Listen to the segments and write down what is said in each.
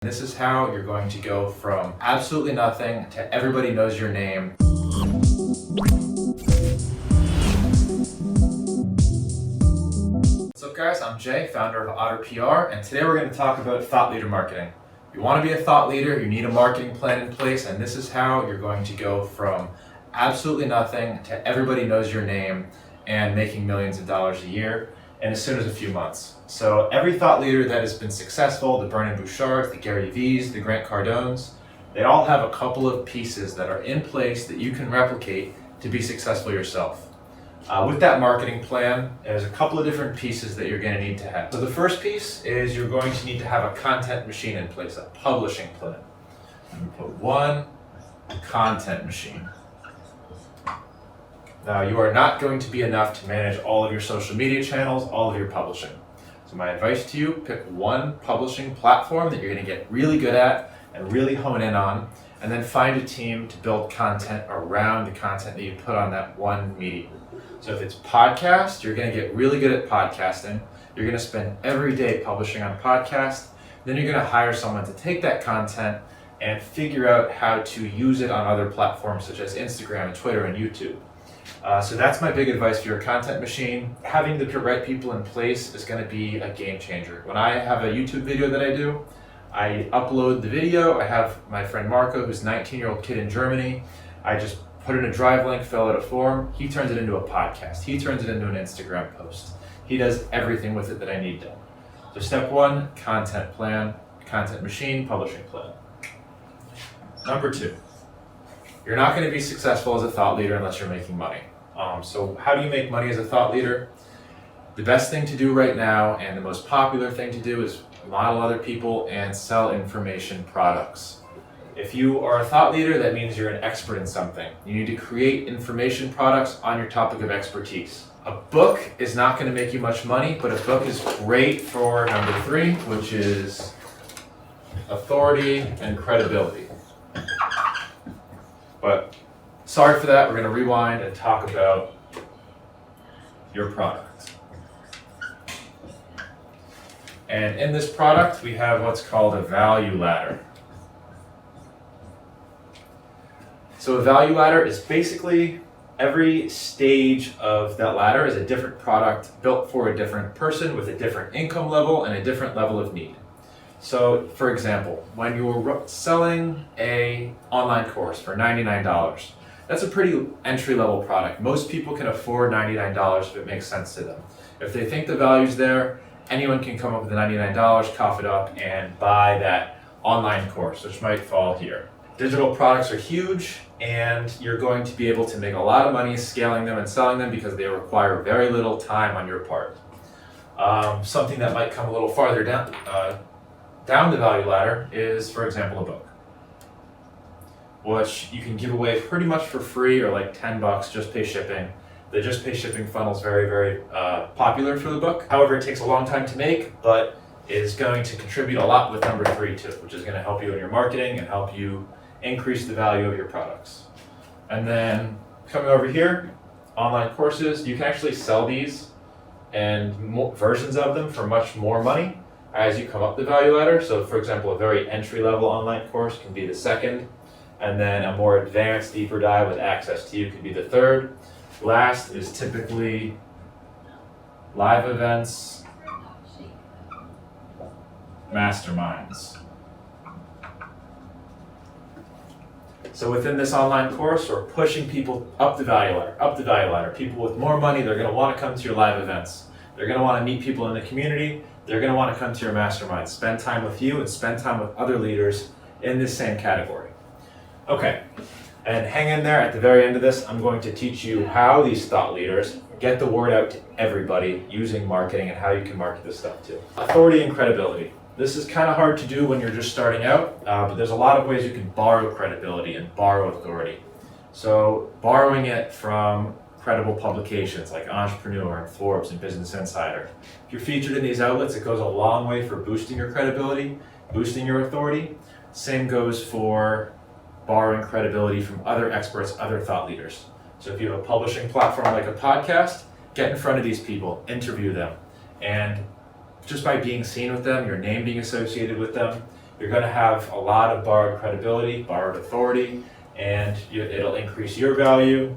This is how you're going to go from absolutely nothing to everybody knows your name. What's up guys, I'm Jay, founder of Otter PR, and today we're going to talk about thought leader marketing. If you want to be a thought leader, you need a marketing plan in place, and this is how you're going to go from absolutely nothing to everybody knows your name and making millions of dollars a year in as soon as a few months. So every thought leader that has been successful, the Brendon Burchards, the Gary V's, the Grant Cardones, they all have a couple of pieces that are in place that you can replicate to be successful yourself. With that marketing plan, there's a couple of different pieces that you're going to need to have. So the first piece is you're going to need to have a content machine in place, a publishing plan. I'm going to put one content machine. Now, you are not going to be enough to manage all of your social media channels, all of your publishing. So my advice to you, pick one publishing platform that you're going to get really good at and really hone in on, and then find a team to build content around the content that you put on that one medium. So if it's podcast, you're going to get really good at podcasting. You're going to spend every day publishing on podcast. Then you're going to hire someone to take that content and figure out how to use it on other platforms such as Instagram and Twitter and YouTube. So that's my big advice for your content machine. Having the right people in place is going to be a game changer. When I have a YouTube video that I do, I upload the video. I have my friend Marco, who's a 19-year-old kid in Germany. I just put in a drive link, fill out a form. He turns it into a podcast. He turns it into an Instagram post. He does everything with it that I need done. So step one, content plan, content machine, publishing plan. Number two, you're not going to be successful as a thought leader unless you're making money. So how do you make money as a thought leader? The best thing to do right now, and the most popular thing to do, is model other people and sell information products. If you are a thought leader, that means you're an expert in something. You need to create information products on your topic of expertise. A book is not going to make you much money, but a book is great for number three, which is authority and credibility. But sorry for that, we're going to rewind and talk about your product. And in this product, we have what's called a value ladder. So a value ladder is basically every stage of that ladder is a different product built for a different person with a different income level and a different level of need. So, for example, when you're selling an online course for $99, that's a pretty entry-level product. Most people can afford $99 if it makes sense to them. If they think the value's there, anyone can come up with the $99, cough it up, and buy that online course, which might fall here. Digital products are huge, and you're going to be able to make a lot of money scaling them and selling them because they require very little time on your part. Something that might come a little farther down the value ladder is, for example, a book, which you can give away pretty much for free or like $10, just pay shipping. The just pay shipping funnel is very, very popular for the book. However, it takes a long time to make, but is going to contribute a lot with number three too, which is going to help you in your marketing and help you increase the value of your products. And then coming over here, online courses, you can actually sell these and versions of them for much more money as you come up the value ladder. So for example, a very entry-level online course can be the second, and then a more advanced, deeper dive with access to you could be the third. Last is typically live events, masterminds. So within this online course, we're pushing people up the value ladder. People with more money, they're going to want to come to your live events. They're going to want to meet people in the community. They're going to want to come to your mastermind, spend time with you, and spend time with other leaders in this same category. Okay, and hang in there. At the very end of this, I'm going to teach you how these thought leaders get the word out to everybody using marketing and how you can market this stuff too. Authority and credibility. This is kind of hard to do when you're just starting out, but there's a lot of ways you can borrow credibility and borrow authority. So borrowing it from credible publications like Entrepreneur and Forbes and Business Insider. If you're featured in these outlets, it goes a long way for boosting your credibility, boosting your authority. Same goes for borrowing credibility from other experts, other thought leaders. So if you have a publishing platform like a podcast, get in front of these people, interview them, and just by being seen with them, your name being associated with them, You're going to have a lot of borrowed credibility, borrowed authority, and it'll increase your value,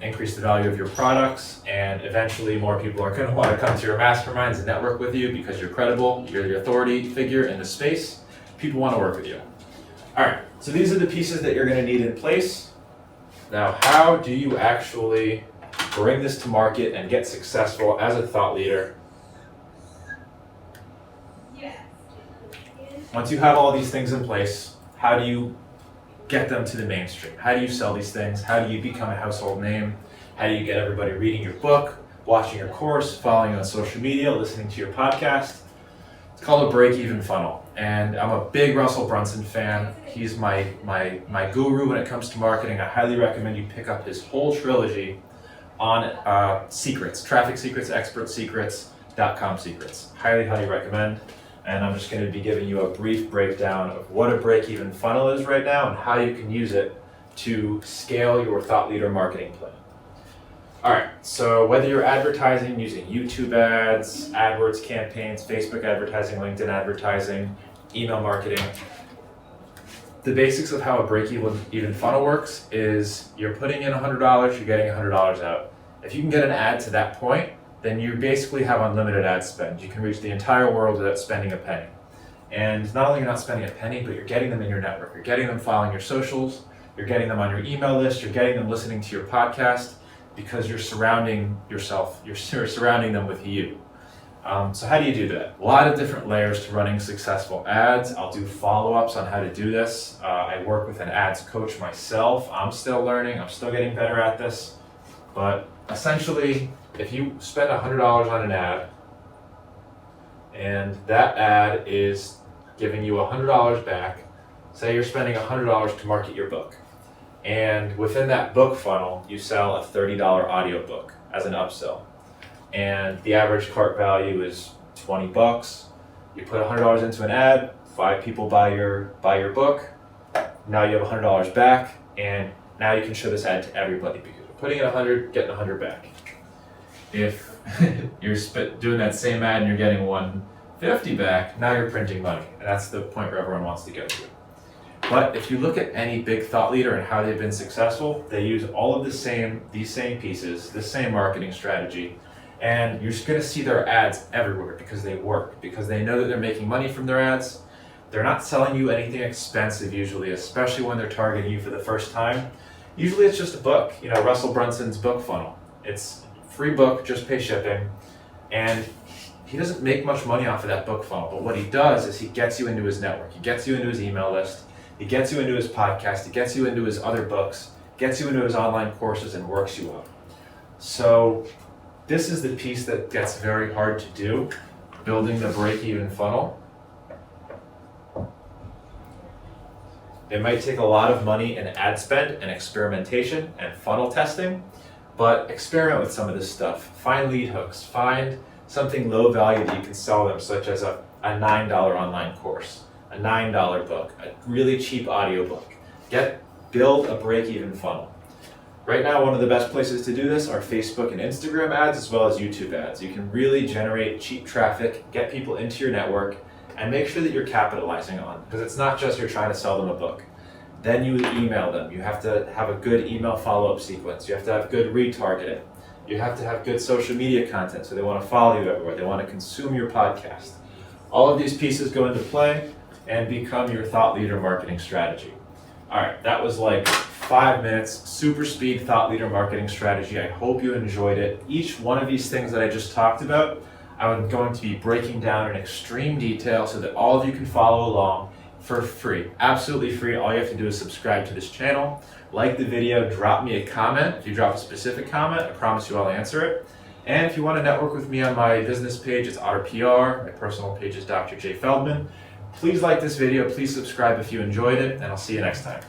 increase the value of your products, and eventually more people are going to want to come to your masterminds and network with you because you're credible, you're the authority figure in the space. People want to work with you. All right, so these are the pieces that you're going to need in place. Now, how do you actually bring this to market and get successful as a thought leader? Once you have all these things in place, how do you get them to the mainstream? How do you sell these things? How do you become a household name? How do you get everybody reading your book, watching your course, following you on social media, listening to your podcast? It's called a break-even funnel. And I'm a big Russell Brunson fan. He's my guru when it comes to marketing. I highly recommend you pick up his whole trilogy on secrets, traffic secrets, expert secrets.com secrets. Highly recommend. And I'm just going to be giving you a brief breakdown of what a break-even funnel is right now and how you can use it to scale your thought leader marketing plan. All right, so whether you're advertising using YouTube ads, AdWords campaigns, Facebook advertising, LinkedIn advertising, email marketing, the basics of how a break-even funnel works is you're putting in $100, you're getting $100 out. If you can get an ad to that point, then you basically have unlimited ad spend. You can reach the entire world without spending a penny. And not only are you not spending a penny, but you're getting them in your network. You're getting them following your socials, you're getting them on your email list, you're getting them listening to your podcast because you're surrounding yourself, you're surrounding them with you. So how do you do that? A lot of different layers to running successful ads. I'll do follow-ups on how to do this. I work with an ads coach myself. I'm still learning, I'm still getting better at this. But essentially, if you spend $100 on an ad, and that ad is giving you $100 back, say you're spending $100 to market your book, and within that book funnel, you sell a $30 audiobook as an upsell, and the average cart value is $20. You put $100 into an ad, 5 people buy your book, now you have $100 back, and now you can show this ad to everybody because you're putting in 100, getting 100 back. If you're doing that same ad and you're getting 150 back, now you're printing money. And that's the point where everyone wants to get to. But if you look at any big thought leader and how they've been successful, they use all of these same pieces, the same marketing strategy, and you're just going to see their ads everywhere because they work, because they know that they're making money from their ads. They're not selling you anything expensive usually, especially when they're targeting you for the first time. Usually it's just a book, Russell Brunson's book funnel. It's free book, just pay shipping, and he doesn't make much money off of that book funnel, but what he does is he gets you into his network, he gets you into his email list, he gets you into his podcast, he gets you into his other books, gets you into his online courses, and works you up. So this is the piece that gets very hard to do, building the break-even funnel. It might take a lot of money in ad spend and experimentation and funnel testing, but experiment with some of this stuff. Find lead hooks. Find something low value that you can sell them, such as a $9 online course, a $9 book, a really cheap audiobook. Build a break-even funnel. Right now, one of the best places to do this are Facebook and Instagram ads as well as YouTube ads. You can really generate cheap traffic, get people into your network, and make sure that you're capitalizing on, because it's not just you're trying to sell them a book. Then you email them. You have to have a good email follow-up sequence. You have to have good retargeting. You have to have good social media content so they want to follow you everywhere. They want to consume your podcast. All of these pieces go into play and become your thought leader marketing strategy. All right, that was like 5 minutes, super speed thought leader marketing strategy. I hope you enjoyed it. Each one of these things that I just talked about, I'm going to be breaking down in extreme detail so that all of you can follow along for free, absolutely free. All you have to do is subscribe to this channel, like the video, drop me a comment. If you drop a specific comment, I promise you I'll answer it. And if you want to network with me on my business page, it's Otter PR. My personal page is Dr. J. Feldman. Please like this video, please subscribe if you enjoyed it, and I'll see you next time.